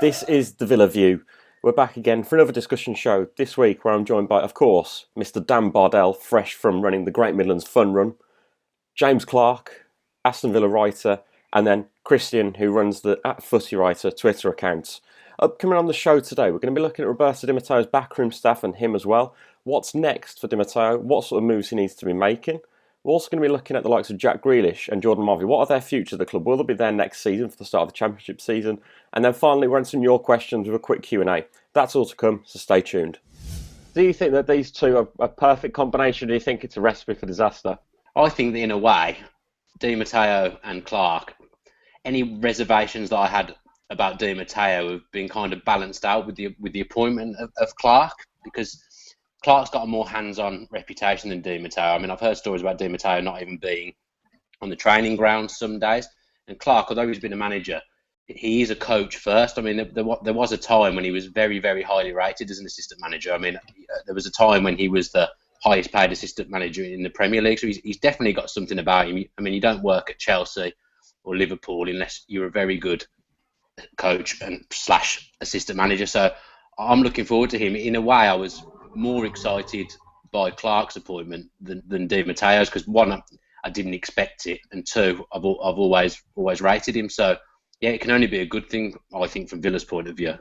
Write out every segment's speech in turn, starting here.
This is the Villa View. We're back again for another discussion show this week where I'm joined by, of course, Mr. Dan Bardell, fresh from running the Great Midlands Fun Run, James Clark, Aston Villa writer, and then Kristian, who runs the @FootyWriter Twitter accounts. Coming on the show today, we're going to be looking at Roberto Di Matteo's backroom staff and him as well. What's next for Di Matteo? What sort of moves he needs to be making? We're also going to be looking at the likes of Jack Grealish and Jordan Marvey. What are their futures at the club? Will they be there next season for the start of the Championship season? And then finally, we're answering your questions with a quick Q&A. That's all to come, so stay tuned. Do you think that these two are a perfect combination? Do you think it's a recipe for disaster? I think that in a way, Di Matteo and Clark, any reservations that I had about Di Matteo have been kind of balanced out with the appointment of Clark, because Clark's got a more hands-on reputation than Di Matteo. I mean, I've heard stories about Di Matteo not even being on the training ground some days. And Clark, although he's been a manager, he is a coach first. I mean, there was a time when he was very, very highly rated as an assistant manager. I mean, there was a time when he was the highest paid assistant manager in the Premier League. So he's definitely got something about him. I mean, you don't work at Chelsea or Liverpool unless you're a very good coach and / assistant manager. So I'm looking forward to him. In a way, I was more excited by Clark's appointment than Di Matteo's, because one, I didn't expect it, and two, I've always rated him. So yeah, it can only be a good thing, I think, from Villa's point of view.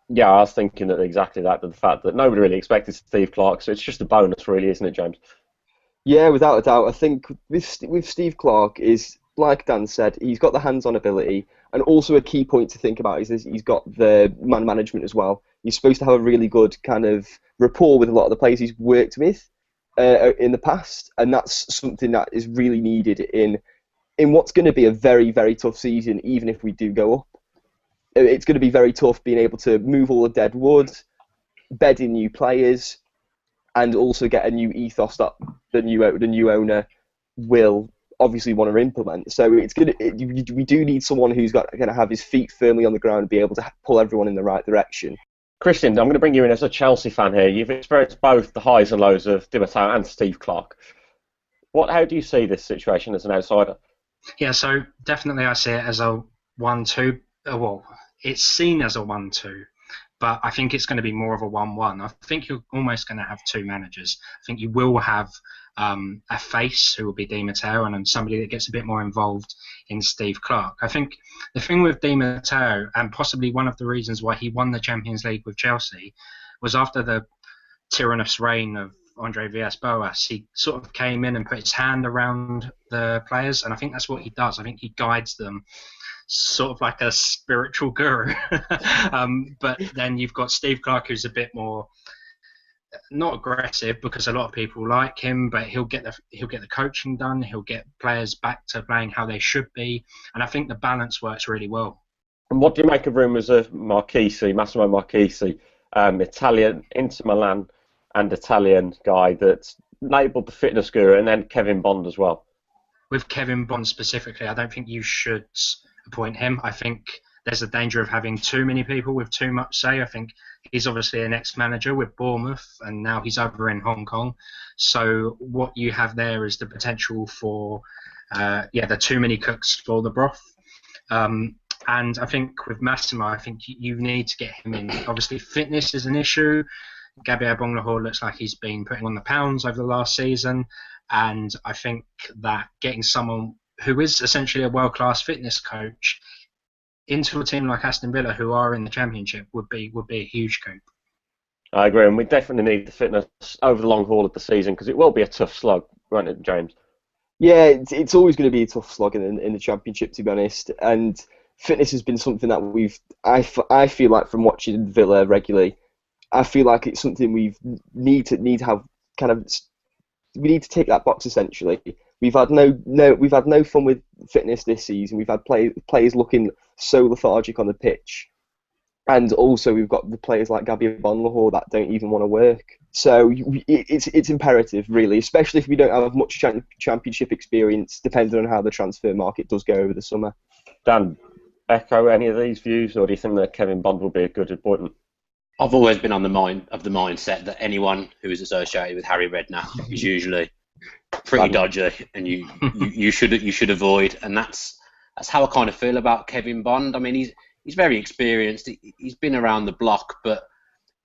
Yeah, I was thinking that exactly that, the fact that nobody really expected Steve Clark, so it's just a bonus, really, isn't it, James? Yeah, without a doubt. I think with Steve Clark is, like Dan said, he's got the hands-on ability, and also a key point to think about is he's got the man management as well. He's supposed to have a really good kind of rapport with a lot of the players he's worked with in the past, and that's something that is really needed in what's going to be a very, very tough season, even if we do go up. It's going to be very tough being able to move all the deadwood, bed in new players, and also get a new ethos that the new owner will obviously want to implement. So we do need someone who's going to have his feet firmly on the ground and be able to pull everyone in the right direction. Kristian, I'm going to bring you in as a Chelsea fan here. You've experienced both the highs and lows of Di Matteo and Steve Clark. How do you see this situation as an outsider? Yeah, so definitely I see it as a 1-2. Well, it's seen as a 1-2, but I think it's going to be more of a 1-1. I think you're almost going to have two managers. I think you will have a face who will be Di Matteo, and then somebody that gets a bit more involved in Steve Clark. I think the thing with Di Matteo, and possibly one of the reasons why he won the Champions League with Chelsea, was after the tyrannous reign of Andre Villas-Boas, he sort of came in and put his hand around the players, and I think that's what he does. I think he guides them sort of like a spiritual guru. But then you've got Steve Clark, who's a bit more not aggressive, because a lot of people like him, but he'll get the coaching done. He'll get players back to playing how they should be, and I think the balance works really well. And what do you make of rumours of Massimo Marchesi, Italian Inter Milan and Italian guy that's labelled the fitness guru, and then Kevin Bond as well? With Kevin Bond specifically, I don't think you should appoint him. I think there's a danger of having too many people with too much say. I think he's obviously an ex-manager with Bournemouth, and now he's over in Hong Kong. So what you have there is the potential for, the too many cooks for the broth. And I think with Massimo, I think you need to get him in. Obviously, fitness is an issue. Gabriel Bonglahor looks like he's been putting on the pounds over the last season, and I think that getting someone who is essentially a world-class fitness coach into a team like Aston Villa, who are in the Championship, would be a huge coup. I agree, and we definitely need the fitness over the long haul of the season, because it will be a tough slog, won't it, James? Yeah, it's always going to be a tough slog in the Championship, to be honest, and fitness has been something that I feel like from watching Villa regularly, I feel like it's something we need to have we need to tick that box essentially. We've had no fun with fitness this season. We've had players looking so lethargic on the pitch, and also we've got the players like Gabriel Bonglahor that don't even want to work. So it's imperative, really, especially if we don't have much Championship experience, depending on how the transfer market does go over the summer. Dan, echo any of these views, or do you think that Kevin Bond will be a good appointment? I've always been on the mindset that anyone who is associated with Harry Redknapp is usually pretty dodgy, and you should avoid. And that's how I kind of feel about Kevin Bond. I mean, he's very experienced. He's been around the block, but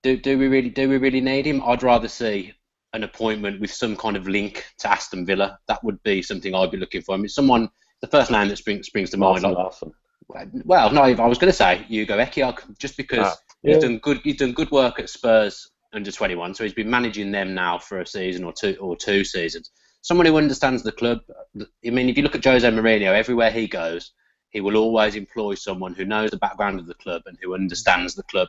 do we really need him? I'd rather see an appointment with some kind of link to Aston Villa. That would be something I'd be looking for. I mean, the first name that springs to mind. Larson. Well, no, I was going to say Hugo Ekiok, just because he's done good work at Spurs under 21, so he's been managing them now for a season or two seasons. Someone who understands the club. I mean, if you look at Jose Mourinho, everywhere he goes, he will always employ someone who knows the background of the club and who understands the club.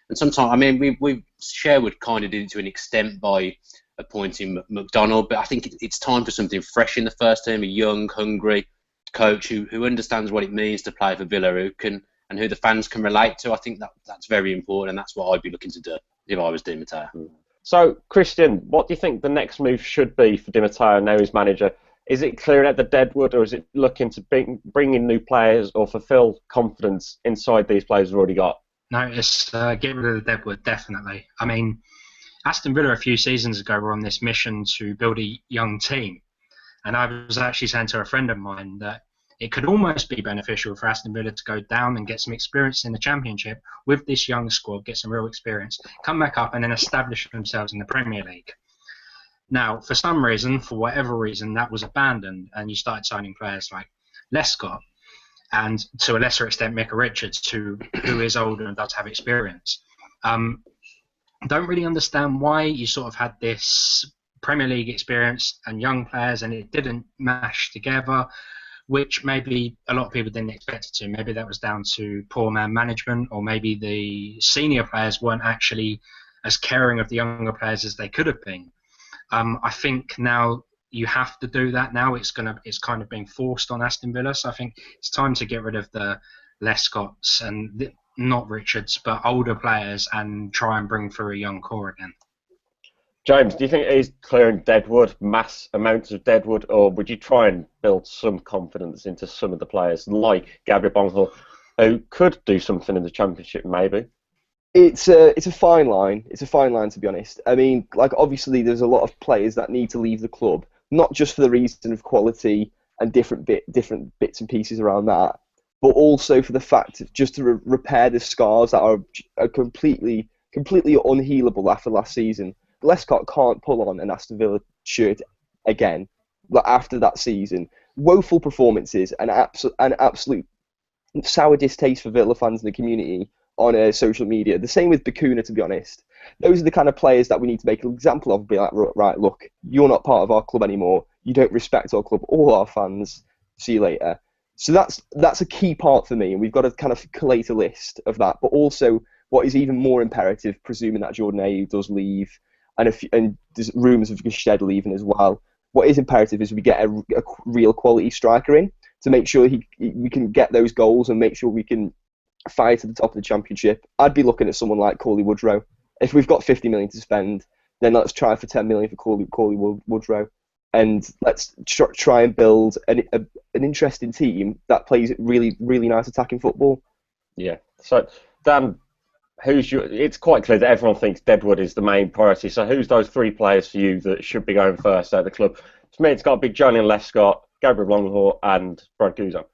And sometimes, I mean, Sherwood kind of did it to an extent by appointing McDonald, but I think it's time for something fresh in the first team, a young, hungry coach who understands what it means to play for Villa, who the fans can relate to. I think that's very important, and that's what I'd be looking to do if I was Di Matteo. So, Kristian, what do you think the next move should be for Di Matteo now he's manager? Is it clearing out the deadwood, or is it looking to bring in new players or fulfil confidence inside these players we've already got? No, it's get rid of the deadwood, definitely. I mean, Aston Villa a few seasons ago were on this mission to build a young team. And I was actually saying to a friend of mine that it could almost be beneficial for Aston Villa to go down and get some experience in the Championship with this young squad, get some real experience, come back up and then establish themselves in the Premier League. Now, for some reason, for whatever reason, that was abandoned and you started signing players like Lescott and to a lesser extent Micah Richards, who is older and does have experience. Don't really understand why you sort of had this Premier League experience and young players and it didn't mash together, which maybe a lot of people didn't expect it to. Maybe that was down to poor man management, or maybe the senior players weren't actually as caring of the younger players as they could have been. I think now you have to do that now. It's kind of being forced on Aston Villa. So I think it's time to get rid of the Lescotts and not Richards, but older players and try and bring through a young core again. James, do you think it is clearing deadwood, mass amounts of deadwood, or would you try and build some confidence into some of the players, like Gabriel Bonhor, who could do something in the Championship, maybe? It's a fine line. It's a fine line, to be honest. I mean, like, obviously there's a lot of players that need to leave the club, not just for the reason of quality and different bits and pieces around that, but also for the fact of just to repair the scars that are completely unhealable after last season. Lescott can't pull on an Aston Villa shirt again after that season. Woeful performances and an absolute sour distaste for Villa fans in the community on social media. The same with Bacuna, to be honest. Those are the kind of players that we need to make an example of. Be like, right, look, you're not part of our club anymore. You don't respect our club or our fans. See you later. So that's a key part for me, and we've got to kind of collate a list of that. But also, what is even more imperative, presuming that Jordan Ayew does leave, and there's rumours of Shed leaving as well. What is imperative is we get a real quality striker in to make sure we can get those goals and make sure we can fight at the top of the Championship. I'd be looking at someone like Cauley Woodrow. If we've got 50 million to spend, then let's try for 10 million for Cauley Woodrow, and let's try and build an interesting team that plays really, really nice attacking football. Yeah. So, Dan, it's quite clear that everyone thinks deadwood is the main priority. So who's those three players for you that should be going first at the club? To me, it's got to be Julian Lescott, Gabriel Longhor, and Brad Guzan.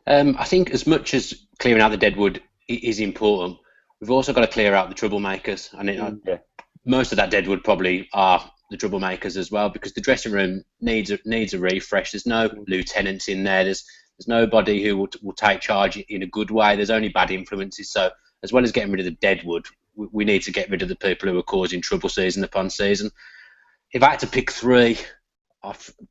I think as much as clearing out the deadwood is important, we've also got to clear out the troublemakers. And most of that deadwood probably are the troublemakers as well, because the dressing room needs a refresh. There's no lieutenants in there. There's nobody who will take charge in a good way. There's only bad influences. So as well as getting rid of the deadwood, we need to get rid of the people who are causing trouble season upon season. If I had to pick three,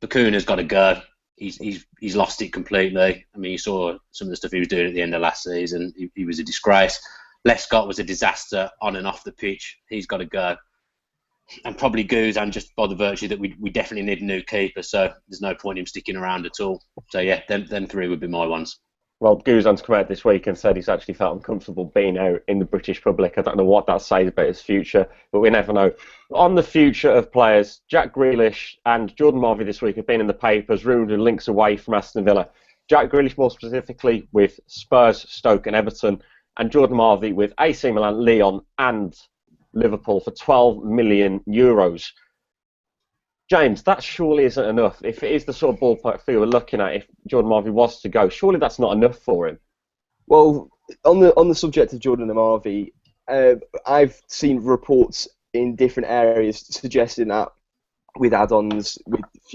Bacuna's got to go. He's lost it completely. I mean, you saw some of the stuff he was doing at the end of last season. He was a disgrace. Lescott was a disaster on and off the pitch. He's got to go. And probably Guzan, just by the virtue that we definitely need a new keeper, so there's no point in him sticking around at all. So yeah, them three would be my ones. Well, Guzan's come out this week and said he's actually felt uncomfortable being out in the British public. I don't know what that says about his future, but we never know. On the future of players, Jack Grealish and Jordan Marvey this week have been in the papers, rumoured with links away from Aston Villa. Jack Grealish more specifically with Spurs, Stoke and Everton, and Jordan Marvey with AC Milan, Lyon and Liverpool for €12 million. James, that surely isn't enough. If it is the sort of ballpark figure we're looking at, if Jordan Marvey was to go, surely that's not enough for him. Well, on the subject of Jordan and Marvey, I've seen reports in different areas suggesting that with add-ons,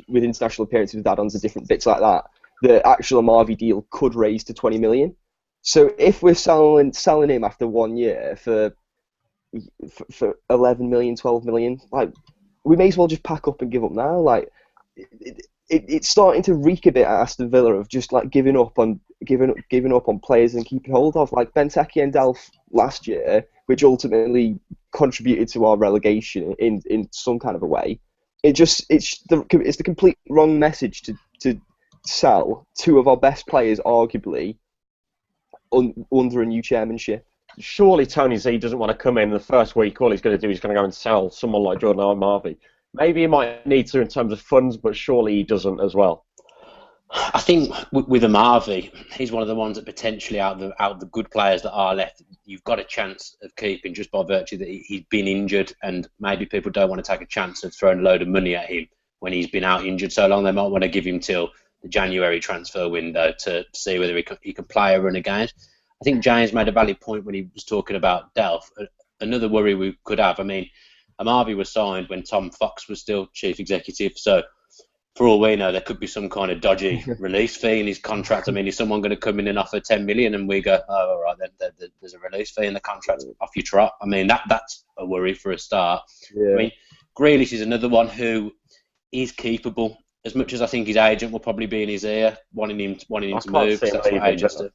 with international appearances, with add-ons and different bits like that, the actual Marvey deal could raise to 20 million. So if we're selling him after 1 year for 11 million, 12 million, like, we may as well just pack up and give up now. Like, it's starting to reek a bit at Aston Villa of just like giving up on players and keeping hold of, like Benteke and Delph last year, which ultimately contributed to our relegation in some kind of a way. It's the complete wrong message to sell two of our best players, arguably, under a new chairmanship. Surely Tony Z doesn't want to come in the first week. All he's going to do is going to go and sell someone like Jordan or Marvey. Maybe he might need to in terms of funds, but surely he doesn't as well. I think with Marvey, he's one of the ones that potentially out of the good players that are left, you've got a chance of keeping just by virtue that he's been injured, and maybe people don't want to take a chance of throwing a load of money at him when he's been out injured so long. They might want to give him till the January transfer window to see whether he can play a run of games. I think James made a valid point when he was talking about Delph. Another worry we could have, I mean, Marvey was signed when Tom Fox was still chief executive, so for all we know, there could be some kind of dodgy release fee in his contract. I mean, is someone going to come in and offer 10 million and we go, oh, all right, then there's a release fee in the contract, off you trot? I mean, that's a worry for a start. Yeah. I mean, Grealish is another one who is keepable. As much as I think his agent will probably be in his ear, wanting him to move. That's what agents do.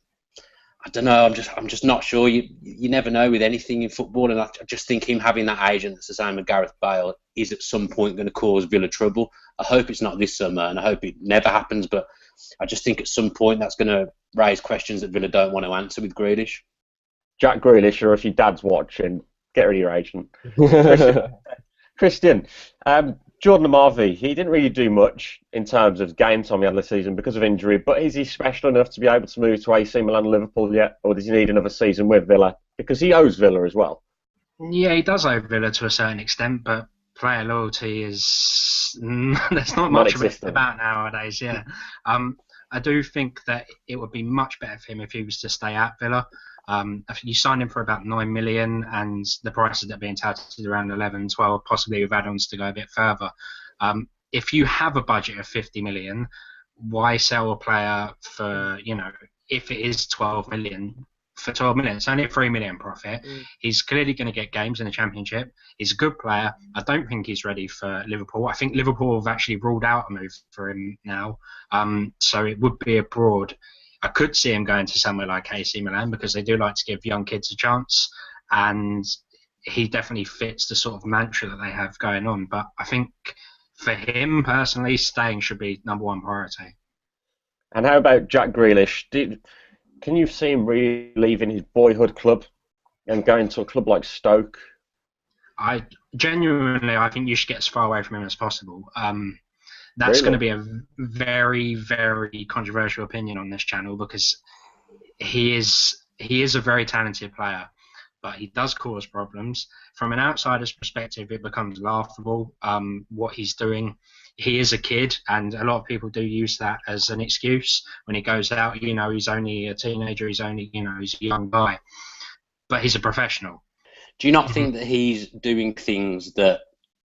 I don't know. I'm just not sure. You never know with anything in football, and I just think him having that agent that's the same as Gareth Bale is at some point going to cause Villa trouble. I hope it's not this summer, and I hope it never happens. But I just think at some point that's going to raise questions that Villa don't want to answer with Grealish. Jack Grealish, or if your dad's watching, get rid of your agent. Kristian, Jordan Marvey, he didn't really do much in terms of game time he had this season because of injury, but is he special enough to be able to move to AC Milan and Liverpool yet, or does he need another season with Villa? Because he owes Villa as well. Yeah, he does owe Villa to a certain extent, but player loyalty is... there's not much of it about nowadays, yeah. I do think that it would be much better for him if he was to stay at Villa. You signed him for about 9 million, and the prices that are being touted around 11, 12, possibly with add-ons to go a bit further. If you have a budget of 50 million, why sell a player for, if it is 12 million, for 12 million, it's only a 3 million profit. He's clearly going to get games in the Championship. He's a good player. I don't think he's ready for Liverpool. I think Liverpool have actually ruled out a move for him now. So it would be abroad. I could see him going to somewhere like AC Milan because they do like to give young kids a chance, and he definitely fits the sort of mantra that they have going on. But I think for him personally, staying should be number one priority. And how about Jack Grealish? Can you see him really leaving his boyhood club and going to a club like Stoke? I think you should get as far away from him as possible. That's going to be a very, very controversial opinion on this channel because he is a very talented player, but he does cause problems. From an outsider's perspective, it becomes laughable what he's doing. He is a kid, and a lot of people do use that as an excuse when he goes out. He's only a teenager. He's a young guy, but he's a professional. Do you not think that he's doing things that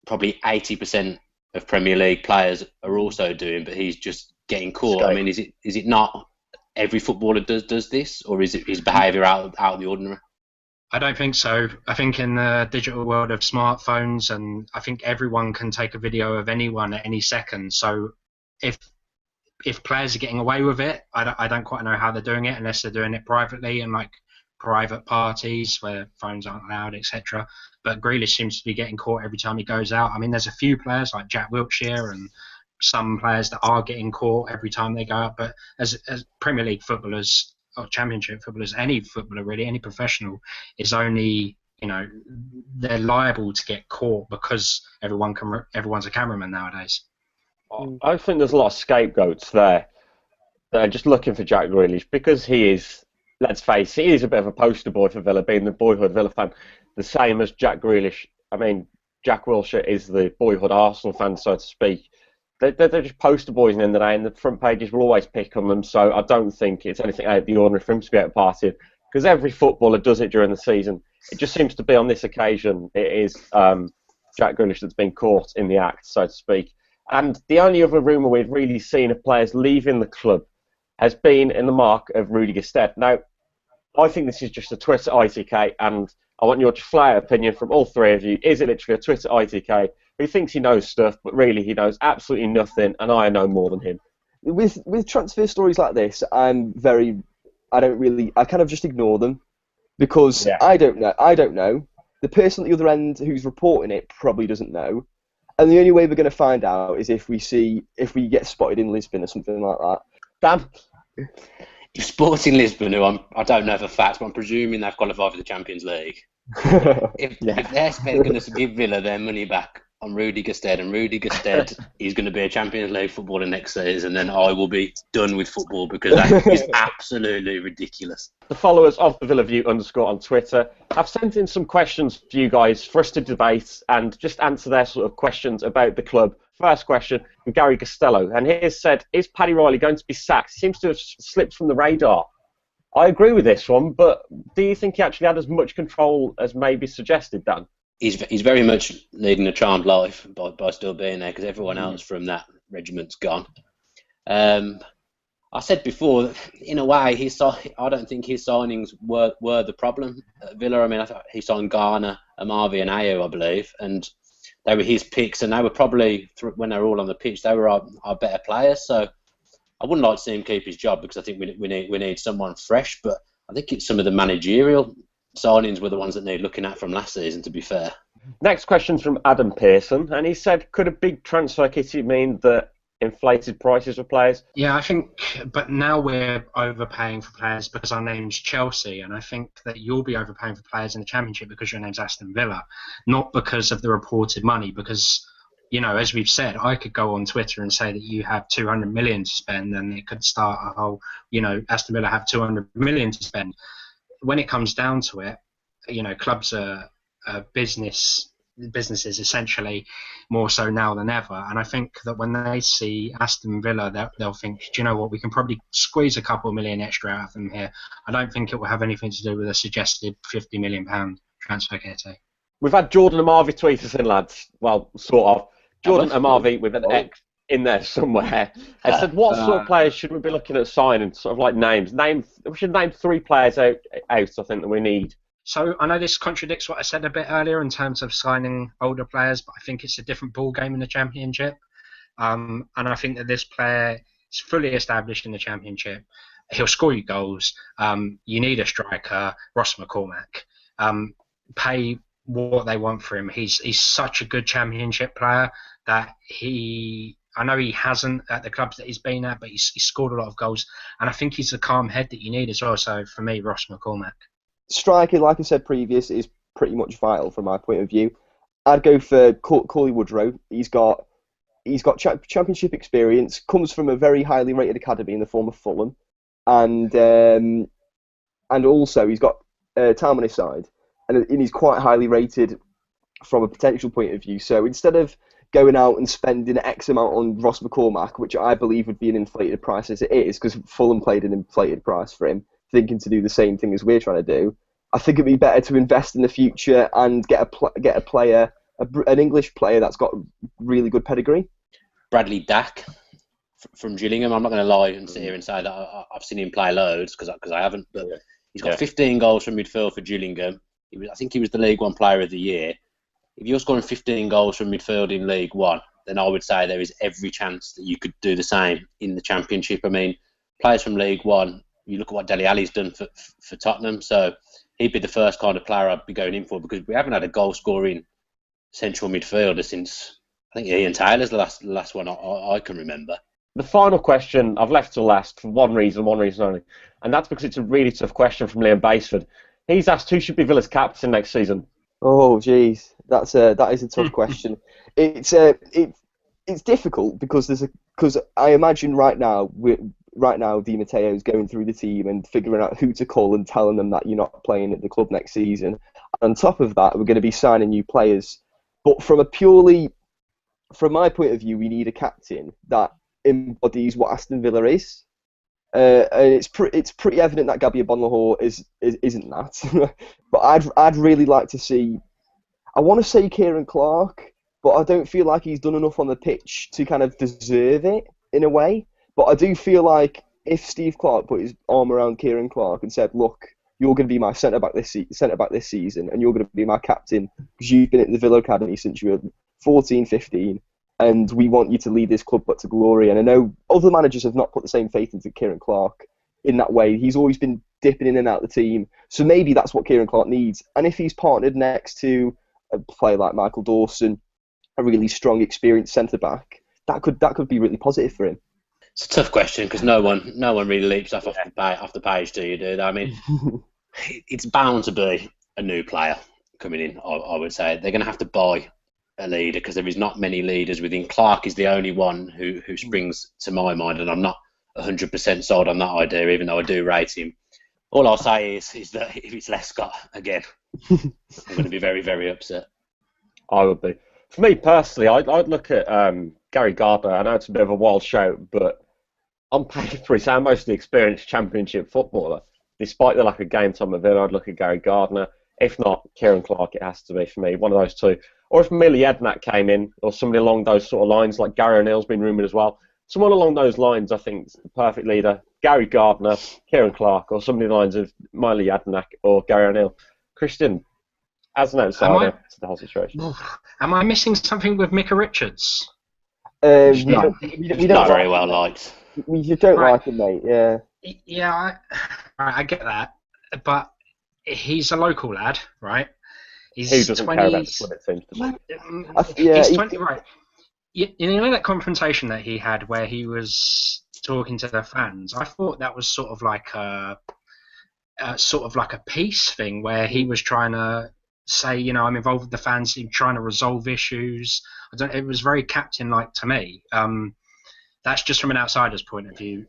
probably 80% of Premier League players are also doing, but he's just getting caught? I mean, is it not every footballer does this, or is it his behaviour out of the ordinary? I don't think so. I think in the digital world of smartphones, and I think everyone can take a video of anyone at any second. So if players are getting away with it, I don't quite know how they're doing it unless they're doing it privately and like private parties where phones aren't allowed, etc. But Grealish seems to be getting caught every time he goes out. I mean, there's a few players like Jack Wilshere and some players that are getting caught every time they go out. But as Premier League footballers or Championship footballers, any footballer really, any professional is only, they're liable to get caught because everyone's a cameraman nowadays. I think there's a lot of scapegoats there that are just looking for Jack Grealish because he is, let's face it, he is a bit of a poster boy for Villa, being the boyhood Villa fan, the same as Jack Grealish. I mean, Jack Wilshere is the boyhood Arsenal fan, so to speak. They're just poster boys in the end of the day, and the front pages will always pick on them, so I don't think it's anything out of the ordinary for him to be at a party because every footballer does it during the season. It just seems to be on this occasion, it is Jack Grealish that's been caught in the act, so to speak. And the only other rumour we've really seen of players leaving the club has been in the mark of Rudy Gestede. Now, I think this is just a Twitter ITK, and I want your flat opinion from all three of you. Is it literally a Twitter ITK who thinks he knows stuff, but really he knows absolutely nothing, and I know more than him? With transfer stories like this, I kind of just ignore them because I don't know. The person at the other end who's reporting it probably doesn't know, and the only way we're going to find out is if we get spotted in Lisbon or something like that. Dan? If Sporting Lisbon, who I don't know for fact, but I'm presuming they've qualified for the Champions League. If they're going to give Villa their money back on Rudy Gestede, and Rudy Gestede is going to be a Champions League footballer next season, then I will be done with football because that is absolutely ridiculous. The followers of the Villa View _ on Twitter have sent in some questions for you guys for us to debate and just answer their sort of questions about the club. First question from Gary Costello, and he has said, is Paddy Riley going to be sacked? He seems to have slipped from the radar. I agree with this one, but do you think he actually had as much control as maybe suggested, Dan? He's very much leading a charmed life by still being there because everyone else from that regiment's gone. I said before that in a way I don't think his signings were the problem at Villa. I mean, I thought he signed Garner, Amavi, and Ayew, I believe, and they were his picks, and they were probably when they were all on the pitch, they were our better players. So I wouldn't like to see him keep his job because I think we need someone fresh. But I think it's some of the managerial signings were the ones that need looking at from last season, to be fair. Next question's from Adam Pearson, and he said, could a big transfer kitty mean that inflated prices for players? Yeah, I think, but now we're overpaying for players because our name's Chelsea, and I think that you'll be overpaying for players in the Championship because your name's Aston Villa, not because of the reported money, because, you know, as we've said, I could go on Twitter and say that you have 200 million to spend, and it could start a whole, you know, Aston Villa have 200 million to spend. When it comes down to it, you know, clubs are businesses essentially more so now than ever, and I think that when they see Aston Villa, they'll think, do you know what, we can probably squeeze a couple of million extra out of them here. I don't think it will have anything to do with a suggested £50 million transfer kitty. We've had Jordan Amavi tweet us in, lads. Well, sort of. Jordan Amavi with an X in there somewhere. I said, what sort of players should we be looking at signing? Sort of like names. We should name 3 players out, I think, that we need. So I know this contradicts what I said a bit earlier in terms of signing older players, but I think it's a different ball game in the Championship. And I think that this player is fully established in the Championship. He'll score you goals. You need a striker, Ross McCormack. Pay what they want for him. He's such a good Championship player that I know he hasn't at the clubs that he's been at, but he's scored a lot of goals. And I think he's the calm head that you need as well. So for me, Ross McCormack. Striker, like I said previous, is pretty much vital from my point of view. I'd go for Cauley Woodrow. He's got Championship experience, comes from a very highly rated academy in the form of Fulham, and also he's got time on his side, and he's quite highly rated from a potential point of view. So instead of going out and spending X amount on Ross McCormack, which I believe would be an inflated price as it is, because Fulham played an inflated price for him, thinking to do the same thing as we're trying to do, I think it'd be better to invest in the future and get a player, an English player that's got really good pedigree. Bradley Dack from Gillingham. I'm not going to lie and sit here and say that I've seen him play loads because I haven't, but he's got 15 goals from midfield for Gillingham. I think he was the League One Player of the Year. If you're scoring 15 goals from midfield in League One, then I would say there is every chance that you could do the same in the Championship. I mean, players from League One, you look at what Dele Alli's done for Tottenham, so he'd be the first kind of player I'd be going in for because we haven't had a goal-scoring central midfielder since, I think, Ian Taylor's the last one I can remember. The final question I've left to last for one reason only, and that's because it's a really tough question from Liam Baseford. He's asked who should be Villa's captain next season. Oh, jeez, that is a tough question. It's difficult because I imagine right now Di Matteo's going through the team and figuring out who to call and telling them that you're not playing at the club next season. And on top of that, we're going to be signing new players. But from my point of view, we need a captain that embodies what Aston Villa is. And it's pretty evident that Gabby Bonlahor isn't that. But I'd really like to see. I want to say Kieran Clark, but I don't feel like he's done enough on the pitch to kind of deserve it in a way. But I do feel like if Steve Clark put his arm around Kieran Clark and said, "Look, you're going to be my centre back this season, and you're going to be my captain because you've been at the Villa Academy since you were 14, 15, and we want you to lead this club back to glory." And I know other managers have not put the same faith into Kieran Clark in that way. He's always been dipping in and out of the team, so maybe that's what Kieran Clark needs. And if he's partnered next to a player like Michael Dawson, a really strong, experienced centre back, that could be really positive for him. It's a tough question because no one really leaps off the page, do you, dude? I mean, it's bound to be a new player coming in. I would say they're going to have to buy a leader because there is not many leaders within. Clark is the only one who springs to my mind, and I'm not 100% sold on that idea, even though I do rate him. All I'll say is that if it's Lescott again, I'm going to be very, very upset. I would be. For me personally, I'd look at Gary Gardner. I know it's a bit of a wild shout, but on paper, he's our mostly experienced Championship footballer. Despite the lack of game time at Villa, I'd look at Gary Gardner. If not, Kieran Clark, it has to be for me, one of those two. Or if Millie Ednack came in, or somebody along those sort of lines, like Gary O'Neill's been rumoured as well. Someone along those lines, I think, is the perfect leader. Gary Gardner, Kieran Clark, or somebody along the lines of Miley Ednack or Gary O'Neill. Kristian, as an outsider to the whole situation. Am I missing something with Micah Richards? We don't not very well liked. You don't like him, mate, yeah. Yeah, I get that, but he's a local lad, right? He's Who doesn't 20, care about the club, it seems to me. He's 20, right. You know that confrontation that he had where he was talking to the fans? I thought that was sort of like a peace thing where he was trying to say, you know, I'm involved with the fans, trying to resolve issues. It was very captain-like to me. That's just from an outsider's point of view.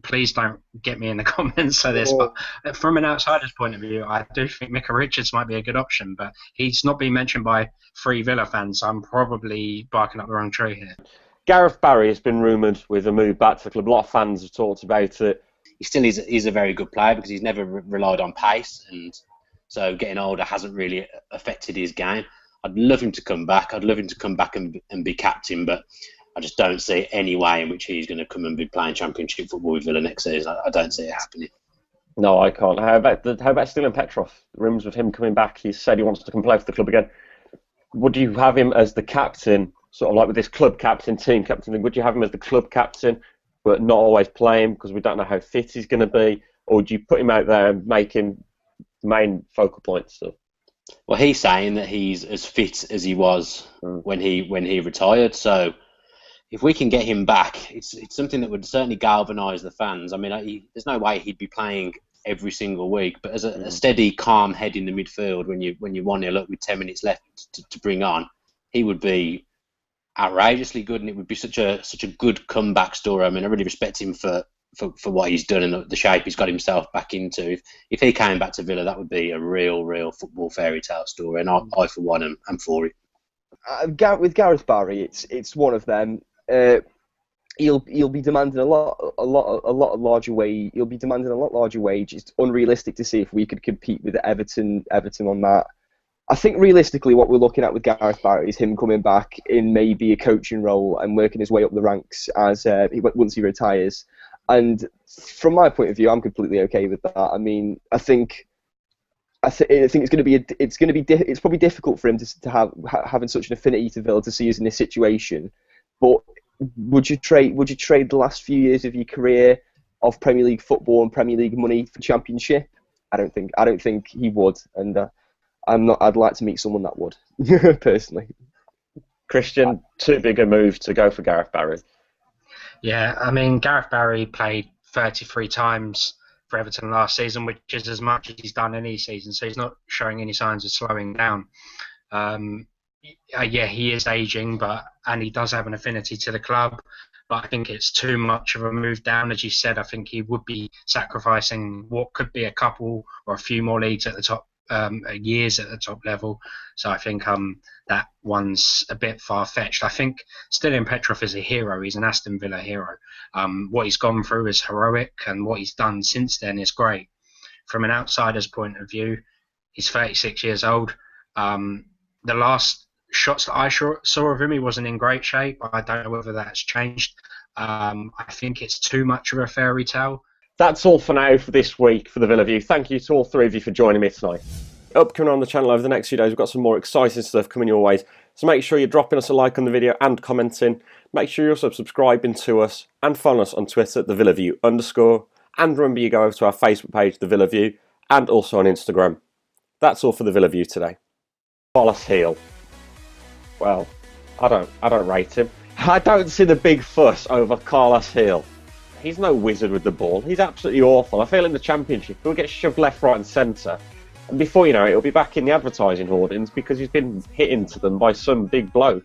Please don't get me in the comments for this, but from an outsider's point of view, I do think Micah Richards might be a good option, but he's not being mentioned by 3 Villa fans, so I'm probably barking up the wrong tree here. Gareth Barry has been rumoured with a move back to the club. A lot of fans have talked about it. He still is a very good player because he's never relied on pace, and so getting older hasn't really affected his game. I'd love him to come back. I'd love him to come back and be captain, but I just don't see any way in which he's going to come and be playing Championship football with Villa next season. I don't see it happening. No, I can't. How about Stylian Petrov? Rumours of him coming back. He said he wants to come play for the club again. Would you have him as the captain, sort of like with this club captain, team captain thing? Would you have him as the club captain, but not always play him because we don't know how fit he's going to be? Or would you put him out there and make him the main focal point still? Well, he's saying that he's as fit as he was when he retired. So if we can get him back, it's something that would certainly galvanise the fans. I mean, there's no way he'd be playing every single week, but as a steady, calm head in the midfield when you 1-0 up with 10 minutes left to bring on, he would be outrageously good, and it would be such a good comeback story. I mean, I really respect him for what he's done and the shape he's got himself back into. If he came back to Villa, that would be a real football fairy tale story, and I for one am for it. With Gareth Barry, it's one of them. He'll be demanding a lot larger wage. He'll be demanding a lot larger wage. It's unrealistic to see if we could compete with Everton on that. I think realistically, what we're looking at with Gareth Barry is him coming back in maybe a coaching role and working his way up the ranks as once he retires. And from my point of view, I'm completely okay with that. I mean, I think it's probably difficult for him to having such an affinity to Villa to see us in this situation. But would you trade the last few years of your career of Premier League football and Premier League money for Championship? I don't think he would, and I'd like to meet someone that would personally. Kristian, too big a move to go for Gareth Barry. Yeah, I mean, Gareth Barry played 33 times for Everton last season, which is as much as he's done any season, so he's not showing any signs of slowing down. Yeah, he is ageing, and he does have an affinity to the club, but I think it's too much of a move down. As you said, I think he would be sacrificing what could be a couple or a few more leagues at the top years at the top level. So I think that one's a bit far-fetched. I think Stilian Petrov is a hero. He's an Aston Villa hero. What he's gone through is heroic, and what he's done since then is great. From an outsider's point of view, he's 36 years old. The last shots that I saw of him, he wasn't in great shape. I don't know whether that's changed. I think it's too much of a fairy tale. That's all for now for this week for the Villa View. Thank you to all three of you for joining me tonight. Upcoming on the channel over the next few days, we've got some more exciting stuff coming your ways. So make sure you're dropping us a like on the video and commenting. Make sure you're also subscribing to us and follow us on Twitter at @TheVillaView_. And remember, you go over to our Facebook page, The Villa View, and also on Instagram. That's all for the Villa View today. Carlos Heel. Well, I don't rate him. I don't see the big fuss over Carlos Heel. He's no wizard with the ball. He's absolutely awful. I feel in the Championship, he'll get shoved left, right and centre. And before you know it, he'll be back in the advertising hoardings because he's been hit into them by some big bloke.